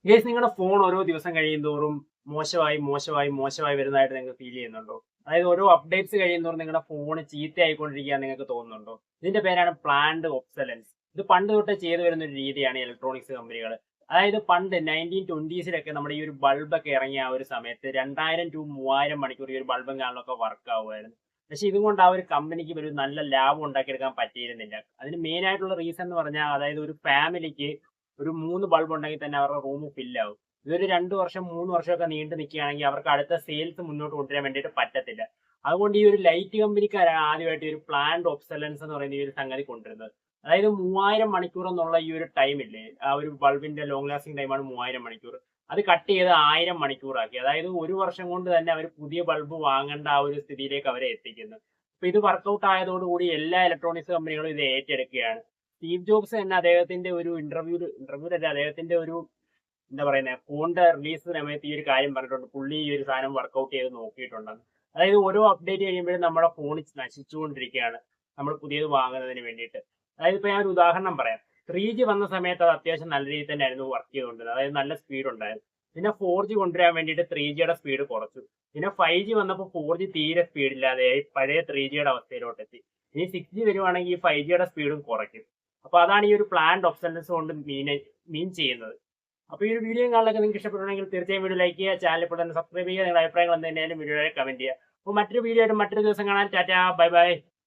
Guys നിങ്ങളുടെ phone ഓരോ ദിവസം കഴിയുന്തോറും മോശമായി വരുന്നതായിട്ട് നിങ്ങൾക്ക് ഫീൽ ചെയ്യുന്നുണ്ടോ? അതായത് ഓരോ അപ്ഡേറ്റ്സ് കഴിയുന്തോറും നിങ്ങളുടെ ഫോൺ ചീത്തയായിക്കൊണ്ടിരിക്കുക നിങ്ങൾക്ക് തോന്നുന്നുണ്ടോ? ഇതിന്റെ പേരാണ് പ്ലാൻഡ് ഒബ്സലൻസ്. ഇത് പണ്ട് തൊട്ടേ ചെയ്തു വരുന്ന ഒരു രീതിയാണ് ഇലക്ട്രോണിക്സ് കമ്പനികൾ. അതായത് പണ്ട് 1920സിലൊക്കെ നമ്മുടെ ഈ ഒരു ബൾബൊക്കെ ഇറങ്ങിയ ആ ഒരു സമയത്ത് 2000 to 3000 മണിക്കൂർ ഈ ഒരു ബൾബും കാണലൊക്കെ വർക്ക് ആവുമായിരുന്നു. പക്ഷെ ഇതുകൊണ്ട് ആ ഒരു കമ്പനിക്ക് ഒരു നല്ല ലാഭം ഉണ്ടാക്കിയെടുക്കാൻ പറ്റിയിരുന്നില്ല. അതിന് മെയിൻ ആയിട്ടുള്ള റീസൺ എന്ന് പറഞ്ഞാൽ അതായത് ഒരു ഫാമിലിക്ക് ഒരു 3 ബൾബ് ഉണ്ടെങ്കിൽ തന്നെ അവരുടെ റൂം ഫില്ലാവും. ഇതൊരു 2 വർഷം 3 വർഷമൊക്കെ നീണ്ടു നിൽക്കുകയാണെങ്കിൽ അവർക്ക് അടുത്ത സെയിൽസ് മുന്നോട്ട് കൊണ്ടുവരാൻ വേണ്ടിയിട്ട് പറ്റത്തില്ല. അതുകൊണ്ട് ഈ ഒരു ലൈറ്റ് കമ്പനിക്കാരാണ് ആദ്യമായിട്ട് ഈ ഒരു പ്ലാൻഡ് ഒബ്സലൻസ് എന്ന് പറയുന്ന ഈ ഒരു സംഗതി കൊണ്ടുവരുന്നത്. അതായത് 3000 മണിക്കൂർ എന്നുള്ള ഈ ഒരു ടൈം ഇല്ലേ, ആ ഒരു ബൾബിന്റെ ലോങ് ലാസ്റ്റിംഗ് ടൈമാണ് 3000 മണിക്കൂർ. അത് കട്ട് ചെയ്ത് 1000 മണിക്കൂറാക്കി. അതായത് ഒരു വർഷം കൊണ്ട് തന്നെ അവർ പുതിയ ബൾബ് വാങ്ങേണ്ട ആ ഒരു സ്ഥിതിയിലേക്ക് അവരെ എത്തിക്കുന്നു. അപ്പൊ ഇത് വർക്കൗട്ട് ആയതോടുകൂടി എല്ലാ ഇലക്ട്രോണിക്സ് കമ്പനികളും ഇത് ഏറ്റെടുക്കുകയാണ്. സ്റ്റീവ് ജോബ്സ് തന്നെ അദ്ദേഹത്തിന്റെ ഒരു ഇന്റർവ്യൂലല്ല, അദ്ദേഹത്തിന്റെ ഒരു എന്താ പറയുന്നത്, ഫോണിന്റെ റിലീസ് സമയത്ത് ഈ ഒരു കാര്യം പറഞ്ഞിട്ടുണ്ട്. പുള്ളി ഈ ഒരു സാധനം വർക്കൗട്ട് ചെയ്ത് നോക്കിയിട്ടുണ്ടെന്ന്. അതായത് ഓരോ അപ്ഡേറ്റ് കഴിയുമ്പോഴും നമ്മുടെ ഫോൺ നശിച്ചുകൊണ്ടിരിക്കുകയാണ് നമ്മൾ പുതിയത് വാങ്ങുന്നതിന് വേണ്ടിയിട്ട്. അതായത് ഇപ്പൊ ഞാൻ ഒരു ഉദാഹരണം പറയാം. 3G വന്ന സമയത്ത് അത് അത്യാവശ്യം നല്ല രീതിയിൽ തന്നെയായിരുന്നു വർക്ക് ചെയ്തുകൊണ്ടിരുന്നത്. അതായത് നല്ല സ്പീഡ് ഉണ്ടായിരുന്നു. പിന്നെ 4G കൊണ്ടുവരാൻ വേണ്ടിയിട്ട് 3Gയുടെ സ്പീഡ് കുറച്ചു. പിന്നെ 5G വന്നപ്പോൾ 4G തീരെ സ്പീഡ് ഇല്ലാതെയായി, പഴയ 3Gയുടെ അവസ്ഥയിലോട്ട് എത്തി. ഇനി 6G വരുവാണെങ്കിൽ ഈ 5Gയുടെ സ്പീഡും കുറയ്ക്കും. അപ്പൊ അതാണ് ഈ ഒരു പ്ലാൻഡ് ഒബ്സലൻസ് കൊണ്ട് മീൻ ചെയ്യുന്നത്. അപ്പൊ ഈ ഒരു വീഡിയോ കാണാനൊക്കെ നിങ്ങൾക്ക് ഇഷ്ടപ്പെട്ടുണ്ടെങ്കിൽ തീർച്ചയായും വീഡിയോ ലൈക്ക് ചെയ്യുക, ചാനൽ ഇപ്പോൾ തന്നെ സബ്സ്ക്രൈബ് ചെയ്യുക, നിങ്ങളുടെ അഭിപ്രായങ്ങൾ എന്തെങ്കിലും വീഡിയോയിൽ കമന്റ് ചെയ്യുക. അപ്പോൾ മറ്റൊരു വീഡിയോ ആയിട്ട് മറ്റൊരു ദിവസം കാണാൻ ടാറ്റാ, ബൈ ബൈ.